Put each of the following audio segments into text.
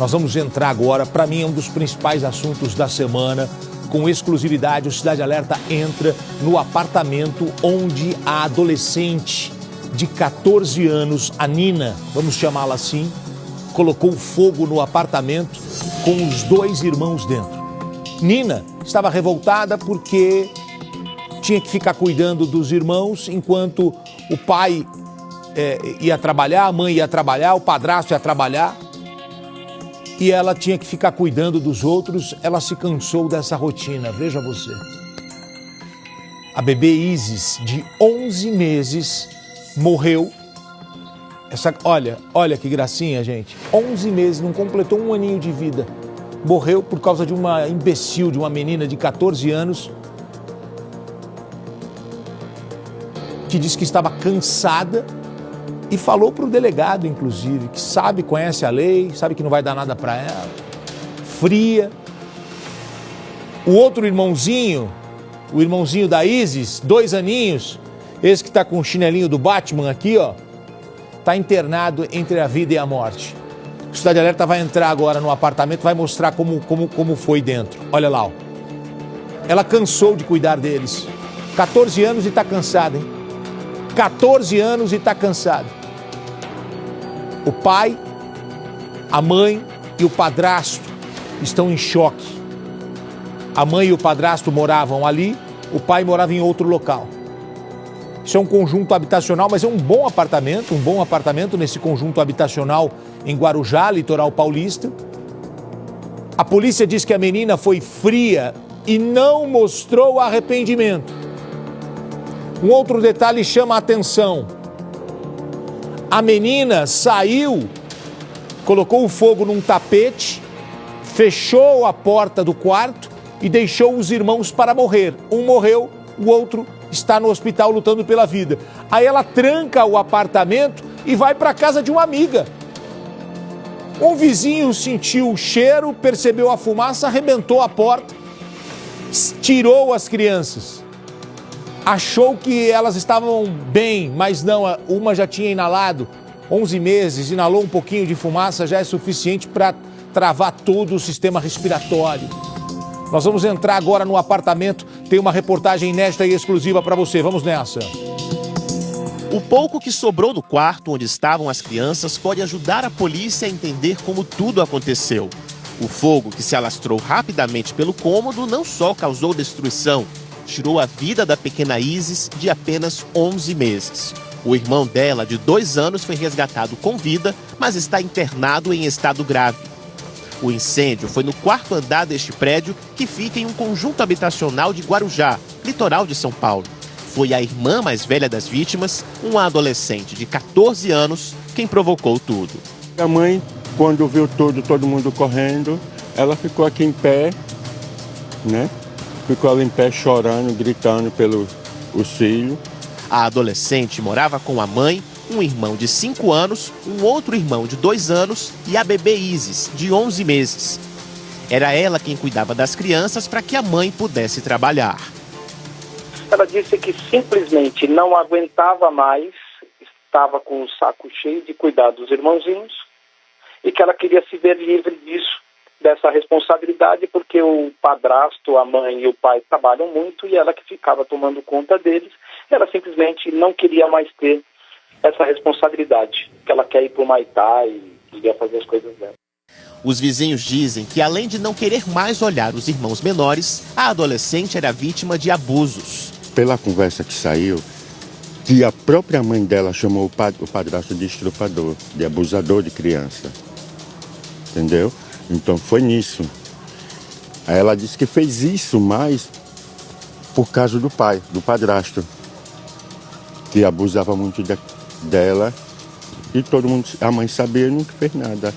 Nós vamos entrar agora, para mim é um dos principais assuntos da semana, com exclusividade. O Cidade Alerta entra no apartamento onde a adolescente de 14 anos, a Nina, vamos chamá-la assim, colocou fogo no apartamento com os 2 irmãos dentro. Nina estava revoltada porque tinha que ficar cuidando dos irmãos enquanto o pai ia trabalhar, a mãe ia trabalhar, o padrasto ia trabalhar. E ela tinha que ficar cuidando dos outros, ela se cansou dessa rotina, veja você. A bebê Isis, de 11 meses, morreu. Olha que gracinha, gente. 11 meses, não completou um aninho de vida. Morreu por causa de uma imbecil, de uma menina de 14 anos, que disse que estava cansada. E falou para o delegado, inclusive, que sabe, conhece a lei, sabe que não vai dar nada para ela. Fria. O outro irmãozinho, o irmãozinho da Isis, 2 aninhos, esse que está com o chinelinho do Batman aqui, ó, está internado entre a vida e a morte. O Cidade Alerta vai entrar agora no apartamento, vai mostrar como foi dentro. Olha lá, ó. Ela cansou de cuidar deles. 14 anos e está cansada, hein? 14 anos e está cansada. O pai, a mãe e o padrasto estão em choque. A mãe e o padrasto moravam ali, o pai morava em outro local. Isso é um conjunto habitacional, mas é um bom apartamento nesse conjunto habitacional em Guarujá, litoral paulista. A polícia diz que a menina foi fria e não mostrou arrependimento. Um outro detalhe chama a atenção. A menina saiu, colocou o fogo num tapete, fechou a porta do quarto e deixou os irmãos para morrer. Um morreu, o outro está no hospital lutando pela vida. Aí ela tranca o apartamento e vai para a casa de uma amiga. Um vizinho sentiu o cheiro, percebeu a fumaça, arrebentou a porta, tirou as crianças. Achou que elas estavam bem, mas não, uma já tinha inalado 11 meses, inalou um pouquinho de fumaça, já é suficiente para travar todo o sistema respiratório. Nós vamos entrar agora no apartamento, tem uma reportagem inédita e exclusiva para você, vamos nessa. O pouco que sobrou do quarto onde estavam as crianças pode ajudar a polícia a entender como tudo aconteceu. O fogo, que se alastrou rapidamente pelo cômodo, não só causou destruição, tirou a vida da pequena Isis, de apenas 11 meses. O irmão dela, de 2 anos, foi resgatado com vida, mas está internado em estado grave. O incêndio foi no 4º andar deste prédio, que fica em um conjunto habitacional de Guarujá, litoral de São Paulo. Foi a irmã mais velha das vítimas, uma adolescente de 14 anos, quem provocou tudo. A mãe, quando viu todo mundo correndo, ela ficou aqui em pé, né? Ficou ali em pé chorando, gritando pelos filhos. A adolescente morava com a mãe, um irmão de 5 anos, um outro irmão de 2 anos e a bebê Isis, de 11 meses. Era ela quem cuidava das crianças para que a mãe pudesse trabalhar. Ela disse que simplesmente não aguentava mais, estava com o saco cheio de cuidar dos irmãozinhos e que ela queria se ver livre dessa responsabilidade, porque o padrasto, a mãe e o pai trabalham muito e ela que ficava tomando conta deles. Ela simplesmente não queria mais ter essa responsabilidade, que ela quer ir para o Maitá e queria fazer as coisas dela. Os vizinhos dizem que, além de não querer mais olhar os irmãos menores, a adolescente era vítima de abusos. Pela conversa que saiu, que a própria mãe dela chamou o padrasto de estrupador, de abusador de criança. Entendeu? Então foi nisso. Aí ela disse que fez isso mais por causa do pai, do padrasto, que abusava muito dela e todo mundo, a mãe sabia e nunca fez nada.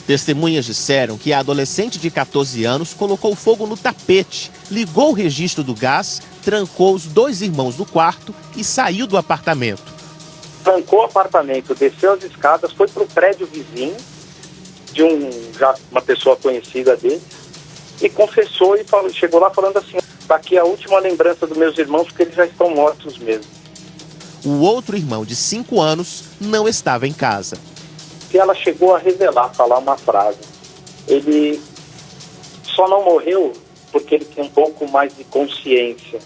Testemunhas disseram que a adolescente de 14 anos colocou fogo no tapete, ligou o registro do gás, trancou os 2 irmãos no quarto e saiu do apartamento. Trancou o apartamento, desceu as escadas, foi para o prédio vizinho, de uma pessoa conhecida dele, e confessou e chegou lá falando assim: "Está aqui a última lembrança dos meus irmãos, porque eles já estão mortos mesmo." O outro irmão, de 5 anos, não estava em casa. E ela chegou a revelar, falar uma frase. Ele só não morreu porque ele tem um pouco mais de consciência.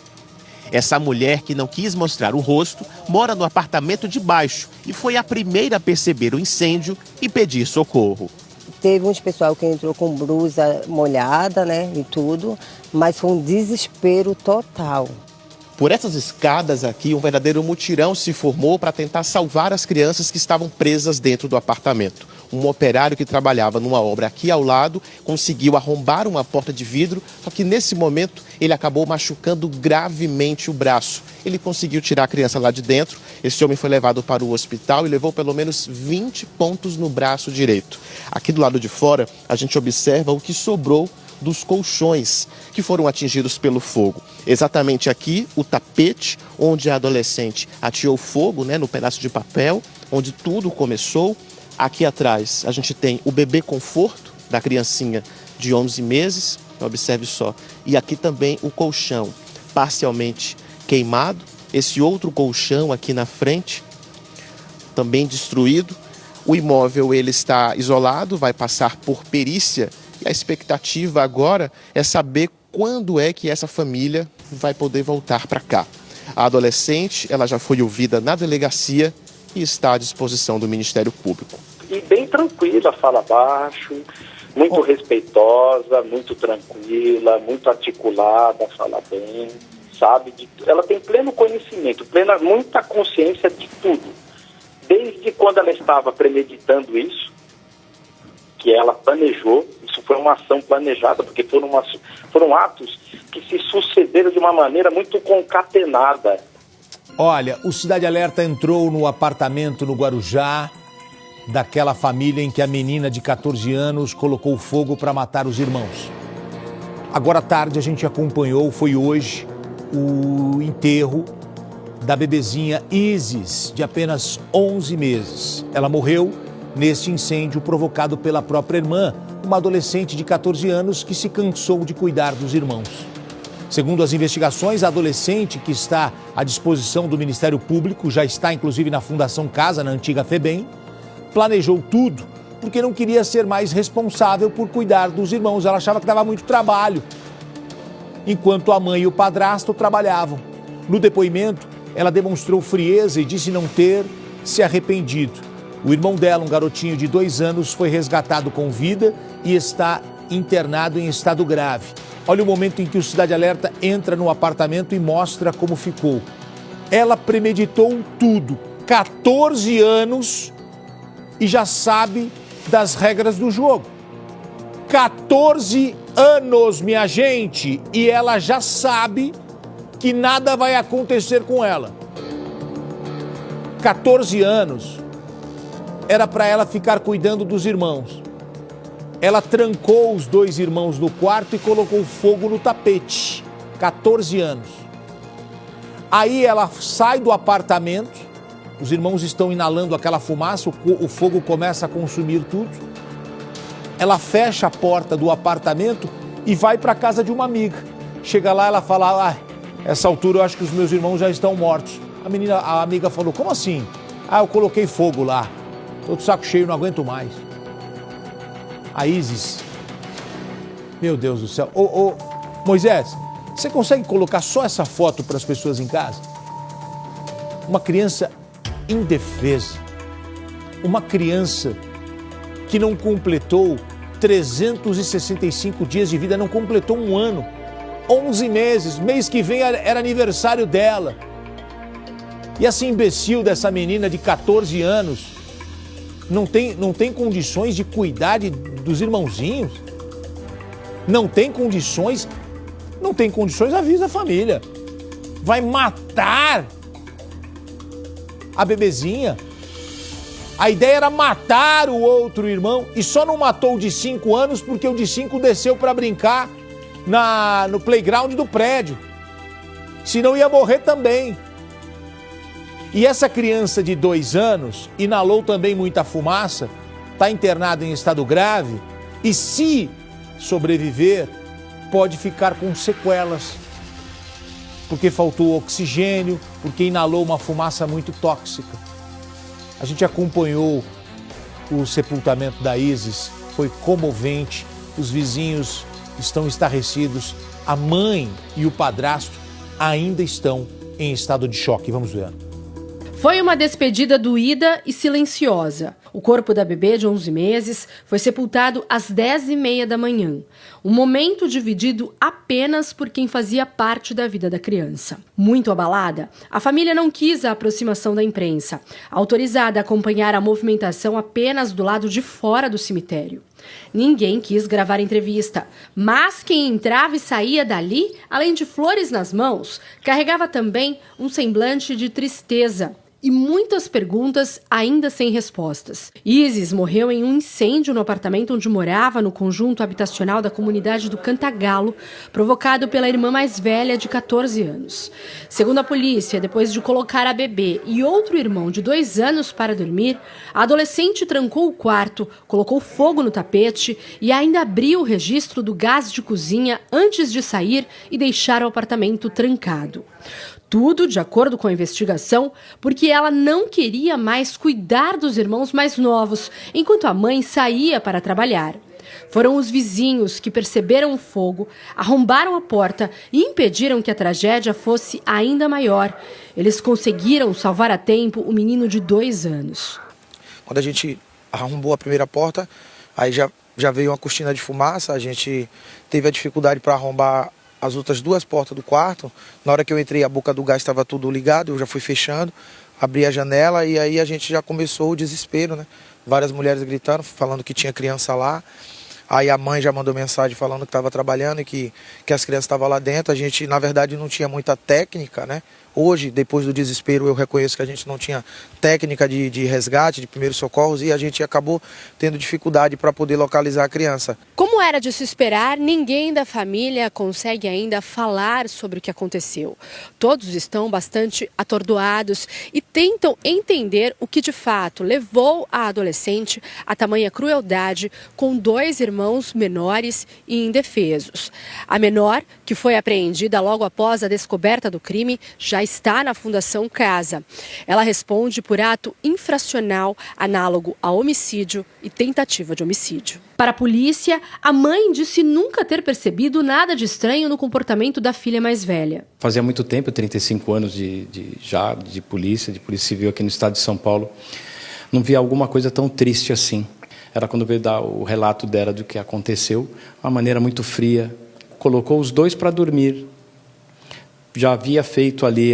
Essa mulher, que não quis mostrar o rosto, mora no apartamento de baixo e foi a primeira a perceber o incêndio e pedir socorro. Teve uns pessoal que entrou com blusa molhada, né, e tudo, mas foi um desespero total. Por essas escadas aqui, um verdadeiro mutirão se formou para tentar salvar as crianças que estavam presas dentro do apartamento. Um operário que trabalhava numa obra aqui ao lado conseguiu arrombar uma porta de vidro, só que nesse momento ele acabou machucando gravemente o braço. Ele conseguiu tirar a criança lá de dentro. Esse homem foi levado para o hospital e levou pelo menos 20 pontos no braço direito. Aqui do lado de fora, a gente observa o que sobrou dos colchões que foram atingidos pelo fogo. Exatamente aqui, o tapete onde a adolescente ateou fogo, no pedaço de papel, onde tudo começou. Aqui atrás, a gente tem o bebê conforto da criancinha de 11 meses, observe só. E aqui também o colchão, parcialmente queimado. Esse outro colchão aqui na frente, também destruído. O imóvel ele está isolado, vai passar por perícia. E a expectativa agora é saber quando é que essa família vai poder voltar para cá. A adolescente, ela já foi ouvida na delegacia e está à disposição do Ministério Público. E bem tranquila, fala baixo, muito respeitosa, muito tranquila, muito articulada, fala bem, sabe? Ela tem pleno conhecimento, muita consciência de tudo. Desde quando ela estava premeditando isso, que ela planejou, isso foi uma ação planejada, porque foram atos que se sucederam de uma maneira muito concatenada. Olha, o Cidade Alerta entrou no apartamento no Guarujá, daquela família em que a menina de 14 anos colocou fogo para matar os irmãos. Agora à tarde a gente acompanhou, foi hoje, o enterro da bebezinha Isis, de apenas 11 meses. Ela morreu neste incêndio provocado pela própria irmã, uma adolescente de 14 anos que se cansou de cuidar dos irmãos. Segundo as investigações, a adolescente, que está à disposição do Ministério Público, já está inclusive na Fundação Casa, na antiga FEBEM, planejou tudo porque não queria ser mais responsável por cuidar dos irmãos. Ela achava que dava muito trabalho, enquanto a mãe e o padrasto trabalhavam. No depoimento, ela demonstrou frieza e disse não ter se arrependido. O irmão dela, um garotinho de 2 anos, foi resgatado com vida e está internado em estado grave. Olha o momento em que o Cidade Alerta entra no apartamento e mostra como ficou. Ela premeditou tudo, 14 anos, e já sabe das regras do jogo. 14 anos, minha gente, e ela já sabe que nada vai acontecer com ela. 14 anos, era para ela ficar cuidando dos irmãos. Ela trancou os 2 irmãos no quarto e colocou fogo no tapete. 14 anos. Aí ela sai do apartamento, os irmãos estão inalando aquela fumaça, o fogo começa a consumir tudo. Ela fecha a porta do apartamento e vai para a casa de uma amiga. Chega lá, ela fala, essa altura eu acho que os meus irmãos já estão mortos. A amiga falou, como assim? Eu coloquei fogo lá. Tô de saco cheio, não aguento mais. A Isis, meu Deus do céu. Moisés, você consegue colocar só essa foto para as pessoas em casa? Uma criança indefesa. Uma criança que não completou 365 dias de vida, não completou 1 ano. 11 meses, mês que vem era aniversário dela. E essa imbecil dessa menina de 14 anos não tem condições de cuidar dos irmãozinhos? Não tem condições, avisa a família. Vai matar a bebezinha. A ideia era matar o outro irmão e só não matou o de 5 anos porque o de 5 desceu para brincar no playground do prédio. Senão ia morrer também. E essa criança de 2 anos inalou também muita fumaça, está internada em estado grave e, se sobreviver, pode ficar com sequelas, porque faltou oxigênio, porque inalou uma fumaça muito tóxica. A gente acompanhou o sepultamento da Isis foi comovente, os vizinhos estão estarrecidos, a mãe e o padrasto ainda estão em estado de choque. Vamos ver. Foi uma despedida doída e silenciosa. O corpo da bebê de 11 meses foi sepultado às 10h30 da manhã. Um momento dividido apenas por quem fazia parte da vida da criança. Muito abalada, a família não quis a aproximação da imprensa, autorizada a acompanhar a movimentação apenas do lado de fora do cemitério. Ninguém quis gravar entrevista, mas quem entrava e saía dali, além de flores nas mãos, carregava também um semblante de tristeza e muitas perguntas ainda sem respostas. Isis morreu em um incêndio no apartamento onde morava no conjunto habitacional da comunidade do Cantagalo, provocado pela irmã mais velha de 14 anos. Segundo a polícia, depois de colocar a bebê e outro irmão de 2 anos para dormir, a adolescente trancou o quarto, colocou fogo no tapete e ainda abriu o registro do gás de cozinha antes de sair e deixar o apartamento trancado. Tudo de acordo com a investigação, porque ela não queria mais cuidar dos irmãos mais novos, enquanto a mãe saía para trabalhar. Foram os vizinhos que perceberam o fogo, arrombaram a porta e impediram que a tragédia fosse ainda maior. Eles conseguiram salvar a tempo o menino de 2 anos. Quando a gente arrombou a primeira porta, aí já veio uma cortina de fumaça, a gente teve a dificuldade para arrombar as outras 2 portas do quarto. Na hora que eu entrei, a boca do gás estava tudo ligado, eu já fui fechando, abri a janela e aí a gente já começou o desespero, né? Várias mulheres gritando, falando que tinha criança lá. Aí a mãe já mandou mensagem falando que estava trabalhando e que as crianças estavam lá dentro. A gente, na verdade, não tinha muita técnica, né? Hoje, depois do desespero, eu reconheço que a gente não tinha técnica de resgate, de primeiros socorros, e a gente acabou tendo dificuldade para poder localizar a criança. Como era de se esperar, ninguém da família consegue ainda falar sobre o que aconteceu. Todos estão bastante atordoados e tentam entender o que de fato levou a adolescente a tamanha crueldade com 2 irmãos menores e indefesos. A menor, que foi apreendida logo após a descoberta do crime, já está na Fundação Casa. Ela responde por ato infracional análogo a homicídio e tentativa de homicídio. Para a polícia, a mãe disse nunca ter percebido nada de estranho no comportamento da filha mais velha. Fazia muito tempo, 35 anos de polícia civil aqui no estado de São Paulo, não via alguma coisa tão triste assim. Era quando veio dar o relato dela do que aconteceu, uma maneira muito fria. Colocou os 2 para dormir. Já havia feito ali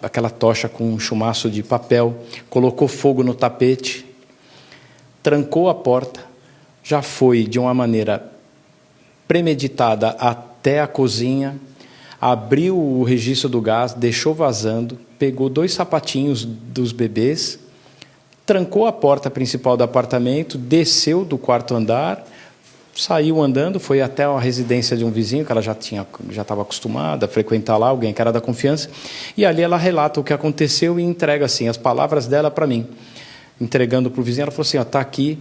aquela tocha com um chumaço de papel, colocou fogo no tapete, trancou a porta, já foi de uma maneira premeditada até a cozinha, abriu o registro do gás, deixou vazando, pegou 2 sapatinhos dos bebês, trancou a porta principal do apartamento, desceu do 4º andar, saiu andando, foi até a residência de um vizinho, que ela já estava acostumada a frequentar lá, alguém que era da confiança, e ali ela relata o que aconteceu e entrega assim, as palavras dela para mim. Entregando para o vizinho, ela falou assim, está aqui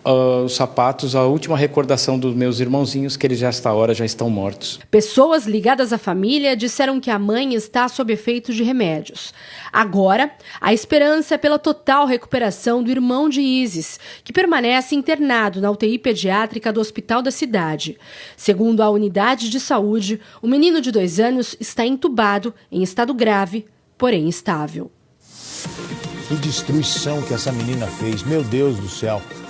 os sapatos, a última recordação dos meus irmãozinhos, que eles esta hora já estão mortos. Pessoas ligadas à família disseram que a mãe está sob efeito de remédios. Agora, a esperança é pela total recuperação do irmão de Isis, que permanece internado na UTI pediátrica do hospital da cidade. Segundo a unidade de saúde, o menino de 2 anos está entubado em estado grave, porém estável. Que destruição que essa menina fez, meu Deus do céu.